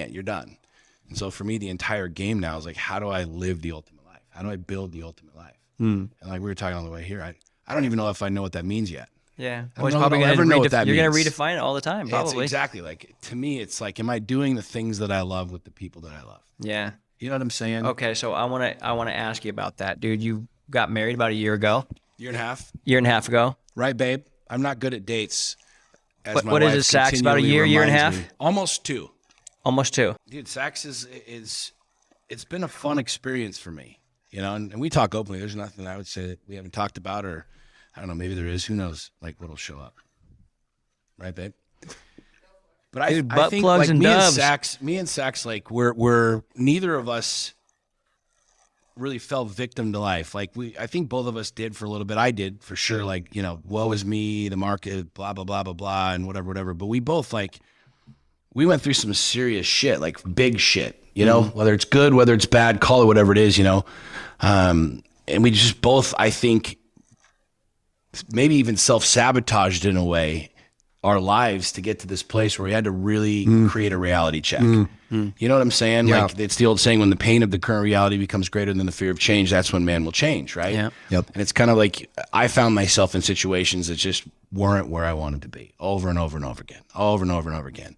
can't. You're done. And so for me, the entire game now is like, how do I live the ultimate life? How do I build the ultimate life? And like we were talking on the way here, I don't even know if I know what that means yet. Yeah. Well, it's probably gonna know what that you're means. going to redefine it all the time, probably. It's exactly. Like, to me, it's like, am I doing the things that I love with the people that I love? Yeah. You know what I'm saying? Okay, so I want to ask you about that, dude. You got married about a year ago. Year and a half ago. Right, babe? I'm not good at dates. What is it, Sax? About a year and a half? Almost 2. Almost 2. Dude, Sax is it's been a fun experience for me, you know, and we talk openly. There's nothing I would say that we haven't talked about, or I don't know, maybe there is. Who knows, like, what'll show up. Right, babe? But I think plugs like and me and Sax, like we're neither of us really fell victim to life. Like I think both of us did for a little bit. I did for sure. Like, you know, woe is me, the market, blah, blah, blah, blah, blah, and whatever. But we both we went through some serious shit, like big shit, you know, whether it's good, whether it's bad, call it whatever it is, you know. And we just both, I think, maybe even self-sabotaged in a way our lives to get to this place where we had to really create a reality check. You know what I'm saying? Yeah. Like, it's the old saying, when the pain of the current reality becomes greater than the fear of change, that's when man will change, right? Yeah. Yep. And it's kind of like I found myself in situations that just weren't where I wanted to be, over and over and over again, over and over and over again.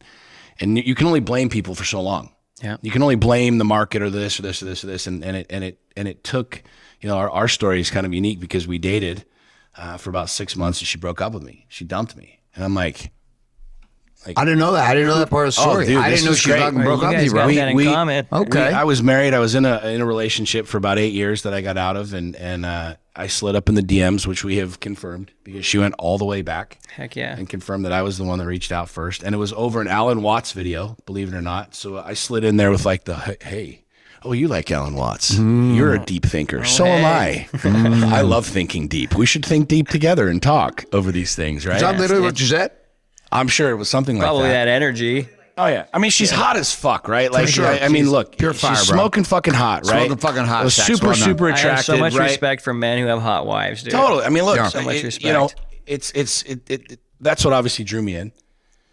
And you can only blame people for so long. Yeah. You can only blame the market or this or this or this or this. And it took, you know, our story is kind of unique because we dated for about 6 months and she broke up with me. She dumped me. And I'm like, I didn't know that. I didn't know that part of the story. dude, I this didn't know is she great. fucking broke You up with guys you, bro. got that in common. Okay. I was married. I was in a relationship for about 8 years that I got out of, and I slid up in the DMs, which we have confirmed because she went all the way back. Heck yeah. And confirmed that I was the one that reached out first. And it was over an Alan Watts video, believe it or not. So I slid in there with like hey, oh, you like Alan Watts. You're a deep thinker. So am I. I love thinking deep. We should think deep together and talk over these things, right? Is that literally what you said? I'm sure it was something like Probably that. that energy. Oh, yeah. I mean, she's hot as fuck, right? Like, sure. I mean, look, pure fire, she's bro. smoking fucking hot, right? Smoking fucking hot, Was Sax. super, Well done. super I have attracted, so much right? respect for men who have hot wives, dude. Totally. I mean, look, So much respect. you know, it that's what obviously drew me in.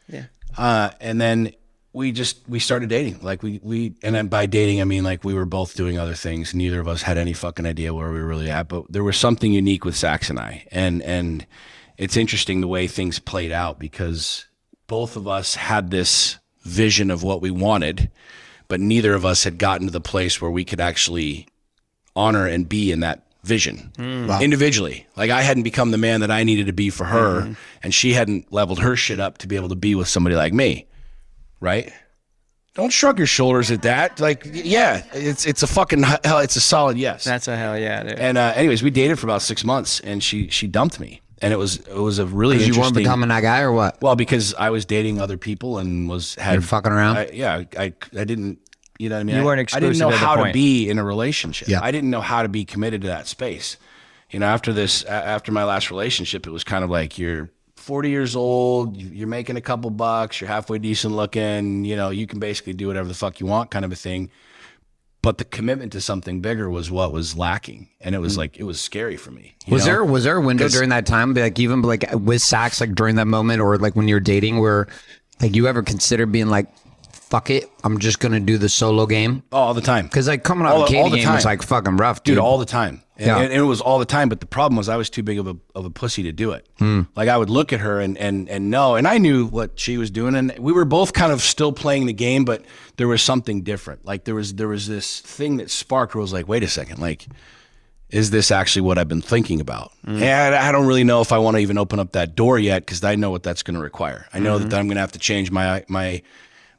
Yeah. And then we started dating. Like and then by dating, I mean, like, we were both doing other things. Neither of us had any fucking idea where we were really at, but there was something unique with Sax and I. And it's interesting the way things played out because both of us had this vision of what we wanted, but neither of us had gotten to the place where we could actually honor and be in that vision individually. Like, I hadn't become the man that I needed to be for her, and she hadn't leveled her shit up to be able to be with somebody like me, right? Don't shrug your shoulders at that. Like, yeah, it's a fucking hell. It's a solid yes. That's a hell yeah, dude. And anyways, we dated for about 6 months, and she dumped me. And it was a really interesting. You weren't becoming that guy or what? Well, because I was dating other people and You're fucking around? I didn't, you know what I mean? You weren't I didn't exclusive know at the how to point. be in a relationship. Yeah. I didn't know how to be committed to that space. You know, after my last relationship, it was kind of like, you're 40 years old, you're making a couple bucks, you're halfway decent looking, you know, you can basically do whatever the fuck you want, kind of a thing. But the commitment to something bigger was what was lacking. And it was like, it was scary for me. Was there a window during that time, like even like with Sax, like during that moment, or like when you're dating, where like you ever consider being like, fuck it, I'm just gonna do the solo game? Oh, all the time. Because like coming out of all Katie the game time. was like fucking rough, dude. All the time. And, Yeah. and it was all the time. But the problem was I was too big of a pussy to do it. Like, I would look at her and know, and I knew what she was doing, and we were both kind of still playing the game, but there was something different. Like, there was this thing that sparked where I was like, wait a second, like, is this actually what I've been thinking about? And I don't really know if I want to even open up that door yet, because I know what that's going to require. I know that I'm going to have to change my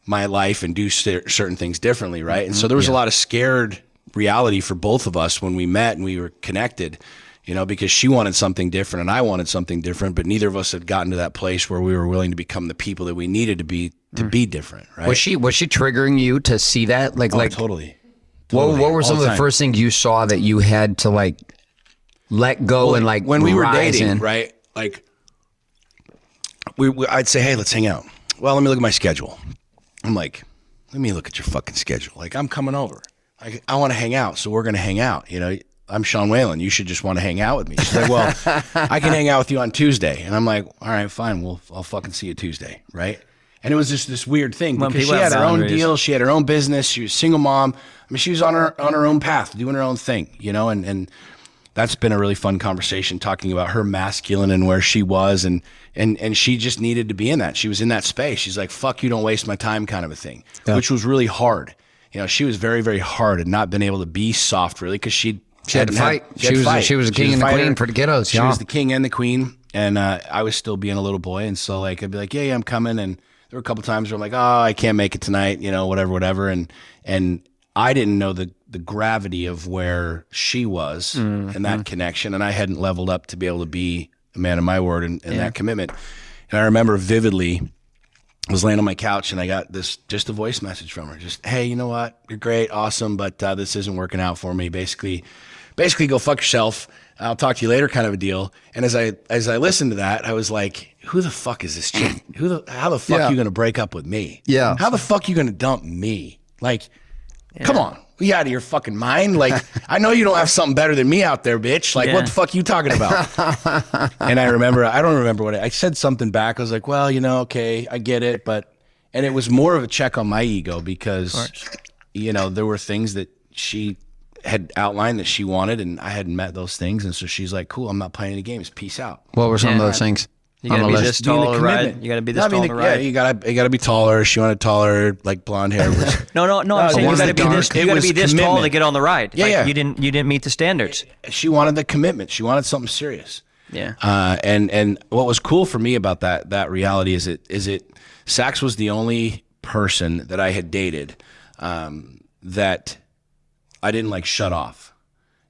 life and do certain things differently, right? And so there was a lot of scared reality for both of us when we met and we were connected, you know, because she wanted something different and I wanted something different, but neither of us had gotten to that place where we were willing to become the people that we needed to be different, right? Was she triggering you to see that? Like, Totally. What were All some of the time. first things you saw that you had to like let go and like when we were rise dating, in? right? Like, I'd say, hey, let's hang out. Well, let me look at my schedule. I'm like, let me look at your fucking schedule. Like, I'm coming over. I want to hang out, so we're going to hang out. You know, I'm Sean Whalen. You should just want to hang out with me. She's like, well, I can hang out with you on Tuesday. And I'm like, all right, fine. I'll fucking see you Tuesday, right? And it was just this weird thing When because she people had have her own boundaries. deal. She had her own business. She was a single mom. I mean, she was on her own path, doing her own thing, you know, and that's been a really fun conversation talking about her masculine and where she was. And she just needed to be in that. She was in that space. She's like, fuck you, don't waste my time kind of a thing, which was really hard. You know, she was very, very hard and not been able to be soft really because she had to fight. She was the king and the queen for the kiddos. She was the king and the queen. And I was still being a little boy. And so like, I'd be like, yeah, I'm coming. And there were a couple times where I'm like, oh, I can't make it tonight, you know, whatever. And I didn't know the gravity of where she was and that connection. And I hadn't leveled up to be able to be a man of my word and that commitment. And I remember vividly, I was laying on my couch and I got just a voice message from her. Just, hey, you know what? You're great, awesome, but this isn't working out for me. Basically go fuck yourself. I'll talk to you later kind of a deal. And as I listened to that, I was like, who the fuck is this chick? How the fuck are you going to break up with me? Yeah. How the fuck are you going to dump me? Like, come on. You out of your fucking mind? Like, I know you don't have something better than me out there, bitch. Like, what the fuck are you talking about? And I don't remember what I said something back. I was like, well, you know, okay, I get it. And it was more of a check on my ego because, you know, there were things that she had outlined that she wanted and I hadn't met those things. And so she's like, cool, I'm not playing any games. Peace out. What were some of those things? You gotta be this tall to ride. You gotta be this tall to ride. Yeah, you gotta be taller. She wanted taller, like blonde hair. No. I'm saying you gotta be this. You gotta be this tall to get on the ride. Yeah, like, You didn't meet the standards. She wanted the commitment. She wanted something serious. Yeah. And what was cool for me about that reality is Sax was the only person that I had dated that I didn't like shut off.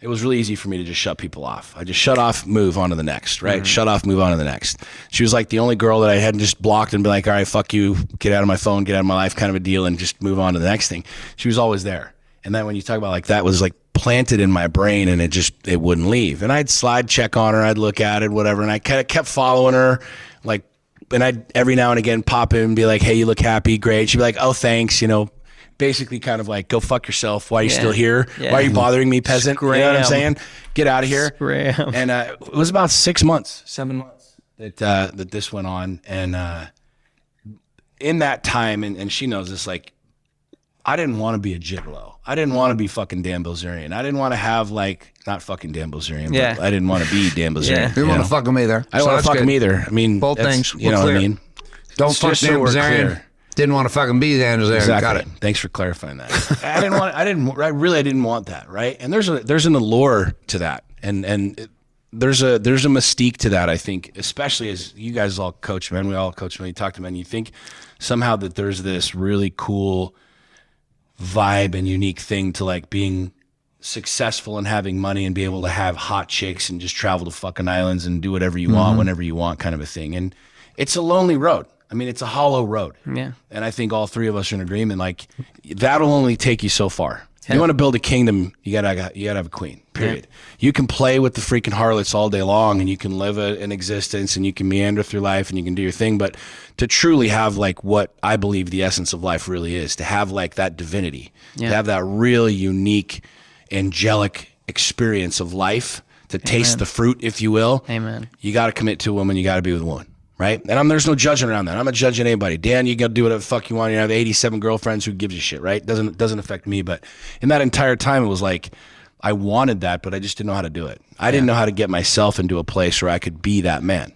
It was really easy for me to just shut people off. I just shut off, move on to the next, right? Mm-hmm. Shut off, move on to the next. She was like the only girl that I hadn't just blocked and be like, all right, fuck you, get out of my phone, get out of my life kind of a deal and just move on to the next thing. She was always there. And then when you talk about like that was like planted in my brain and it wouldn't leave. And I'd slide check on her, I'd look at it, whatever. And I kind of kept following her, like, and I'd every now and again pop in and be like, hey, you look happy, great. She'd be like, oh, thanks, you know. Basically kind of like, go fuck yourself. Why are you still here? Yeah. Why are you bothering me, peasant? Scram. You know what I'm saying? Get out of here. Scram. And it was about 7 months that this went on. And in that time, and she knows this, like, I didn't want to be a gigolo. I didn't want to be fucking Dan Bilzerian. I didn't want to have like, not fucking Dan Bilzerian, but I didn't want to be Dan Bilzerian. You didn't want to fuck him either. I don't want to fuck him either. I mean, both things. You know what I mean? Don't fuck Dan Bilzerian. Didn't want to fucking be Dan Bilzerian. Exactly. Got it. Thanks for clarifying that. I really didn't want that, right? And there's an allure to that, and there's a mystique to that. I think, especially as you guys all coach men, we all coach men. You talk to men, you think somehow that there's this really cool vibe and unique thing to like being successful and having money and be able to have hot chicks and just travel to fucking islands and do whatever you want whenever you want, kind of a thing. And it's a lonely road. I mean, it's a hollow road. Yeah. And I think all three of us are in agreement. Like, that'll only take you so far. You want to build a kingdom, you gotta have a queen, period. Yeah. You can play with the freaking harlots all day long and you can live an existence and you can meander through life and you can do your thing. But to truly have like what I believe the essence of life really is, to have like that divinity, to have that really unique, angelic experience of life, to taste the fruit, if you will. Amen. You got to commit to a woman, you got to be with a woman. Right? And there's no judging around that. I'm not judging anybody. Dan, you got to do whatever the fuck you want. You have 87 girlfriends, who gives a shit, right? Doesn't affect me. But in that entire time, it was like, I wanted that, but I just didn't know how to do it. I didn't know how to get myself into a place where I could be that man.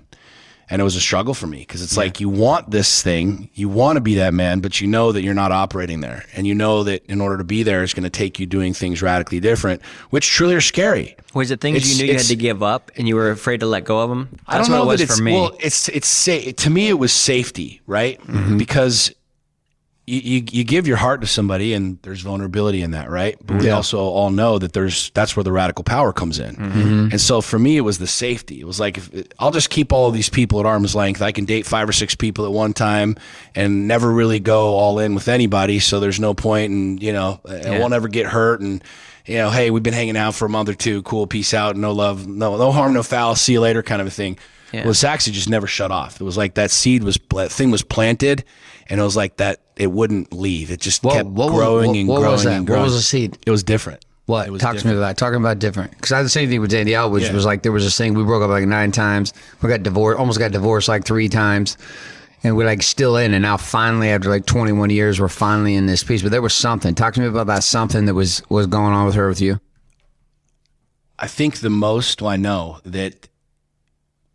And it was a struggle for me because it's like, you want this thing, you want to be that man, but you know that you're not operating there. And you know that in order to be there, it's going to take you doing things radically different, which truly are scary. Was it things you knew you had to give up and you were afraid to let go of them? That's what it was for me. Well, to me, it was safety, right? Mm-hmm. Because you give your heart to somebody and there's vulnerability in that, right? But we also all know that that's where the radical power comes in. Mm-hmm. And so for me, it was the safety. It was like, I'll just keep all of these people at arm's length. I can date 5 or 6 people at one time and never really go all in with anybody. So there's no point, and I won't ever get hurt. And hey, we've been hanging out for a month or two. Cool, peace out. No love, no harm, no foul. See you later, kind of a thing. Yeah. Well, Saxy just never shut off. It was like that thing was planted, and it was like that it wouldn't leave. It just kept growing and growing and growing. What was the seed? It was different. What? Talk to me about that. Talking about different. Because I had the same thing with Danielle, which was like, there was this thing, we broke up like 9 times. We got divorced, almost got divorced like 3 times. and we're like still in, and now finally after like 21 years, we're finally in this piece. But there was something. Talk to me about that something that was going on with her, with you. I think the most, I know that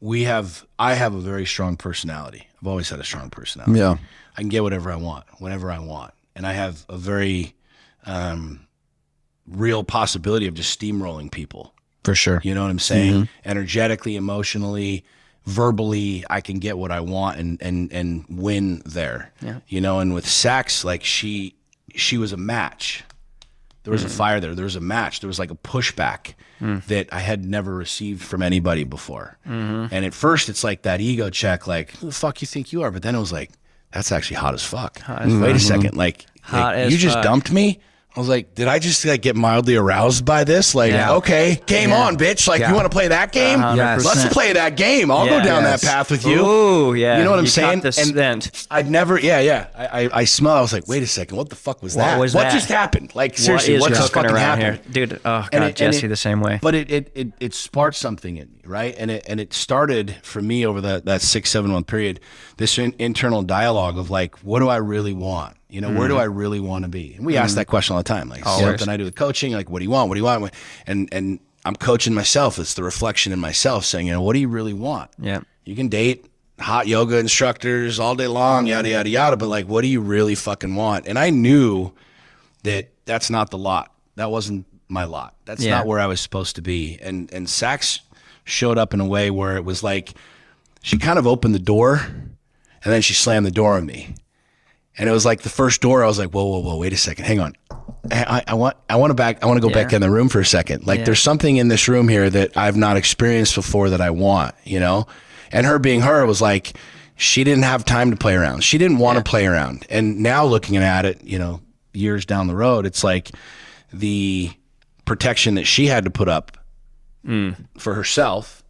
I have a very strong personality. I've always had a strong personality. Yeah. I can get whatever I want, whenever I want. And I have a very real possibility of just steamrolling people. For sure. You know what I'm saying? Energetically, emotionally, verbally, I can get what I want and win there. Yeah. You know, and with Sax, like she was a match. There was a fire there. There was a match. There was like a pushback that I had never received from anybody before. And at first, it's like that ego check, like, who the fuck you think you are? But then it was like, that's actually hot as fuck. Wait a second. Like you just dumped me? I was like, did I just like get mildly aroused by this? Like, okay, game on, bitch. Like, you want to play that game? Yes. Let's play that game. I'll go down that path with you. Ooh, yeah. You know what I'm You saying? caught the scent. I'd never, I smell. I was like, wait a second, what the fuck was that? was what that? just happened? Like, seriously, what just cooking fucking around happened? here, dude? Oh And god, Jesse, the same way. But it sparked something in me, right? And it started for me over that 6-7 month period, this internal dialogue of like, what do I really want? You know, where do I really want to be? And we ask that question all the time. Like something I do with coaching, like, what do you want? What do you want? And I'm coaching myself. It's the reflection in myself saying, you know, what do you really want? Yeah. You can date hot yoga instructors all day long, yada, yada, yada. But like, what do you really fucking want? And I knew that that's not the lot. That wasn't my lot. That's not where I was supposed to be. And Sax showed up in a way where it was like, she kind of opened the door and then she slammed the door on me. And it was like the first door. I was like, whoa, wait a second, hang on. I want to go back in the room for a second. Like there's something in this room here that I've not experienced before that I want, you know? And her being her was like, she didn't have time to play around. She didn't want to play around. And now looking at it, you know, years down the road, it's like the protection that she had to put up for herself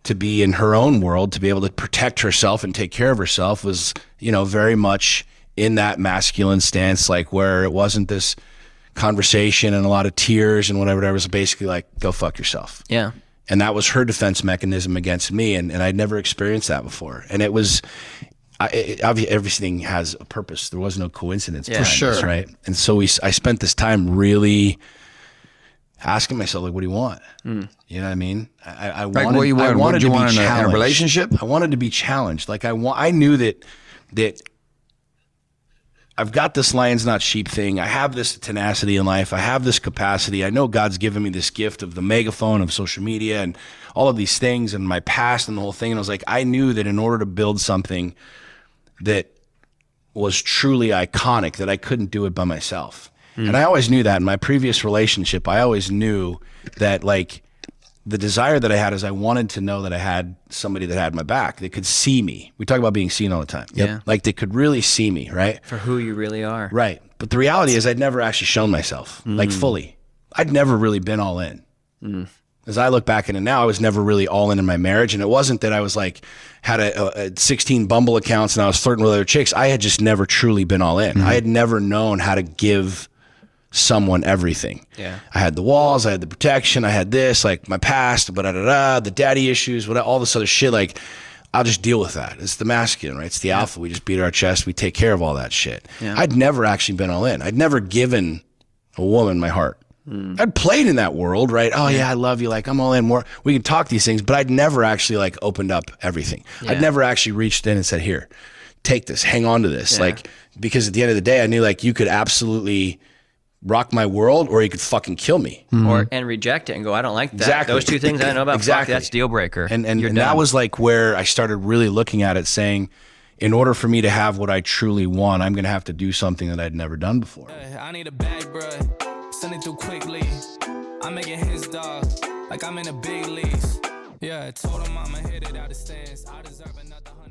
to be in her own world, to be able to protect herself and take care of herself was, you know, very much in that masculine stance, like where it wasn't this conversation and a lot of tears and whatever. It was basically like, go fuck yourself. Yeah. And that was her defense mechanism against me. And I'd never experienced that before. And it was, everything has a purpose. There was no coincidence. Yeah, for sure. This, right. And so I spent this time really asking myself, like, what do you want? You know what I mean? I Like, wanted, what you want? I wanted What do you to want be in a challenged. relationship? I wanted to be challenged. Like I knew that I've got this lions not sheep thing. I have this tenacity in life. I have this capacity. I know God's given me this gift of the megaphone of social media and all of these things and my past and the whole thing. And I was like, I knew that in order to build something that was truly iconic, that I couldn't do it by myself. And I always knew that in my previous relationship. I always knew that, like, the desire that I had is I wanted to know that I had somebody that had my back, that could see me. We talk about being seen all the time. Yeah. Like they could really see me, right? For who you really are. Right. But the reality is I'd never actually shown myself, like fully. I'd never really been all in. As I look back at it now, I was never really all in my marriage. And it wasn't that I was like, had a 16 Bumble accounts and I was flirting with other chicks. I had just never truly been all in. I had never known how to give someone everything. Yeah. I had the walls, I had the protection, I had this, like my past, the daddy issues, all this other shit. Like, I'll just deal with that. It's the masculine, right? It's the alpha. We just beat our chest. We take care of all that shit. Yeah. I'd never actually been all in. I'd never given a woman my heart. I'd played in that world, right? Oh yeah, I love you. Like I'm all in. More. We can talk these things, but I'd never actually like opened up everything. I'd never actually reached in and said, "Here, take this. Hang on to this." Like, because at the end of the day, I knew like you could absolutely rock my world, or you could fucking kill me, And reject it and go, I don't like that. Exactly. Those two things I know about. Exactly. Fuck, that's deal breaker. And You're that done. was like where I started really looking at it, saying, in order for me to have what I truly want, I'm going to have to do something that I'd never done before. I need a bag, bruh. Send it through quickly. I'm making his dog like I'm in the big leagues. Yeah, I told him I'ma hit it out of stands. I deserve another 100.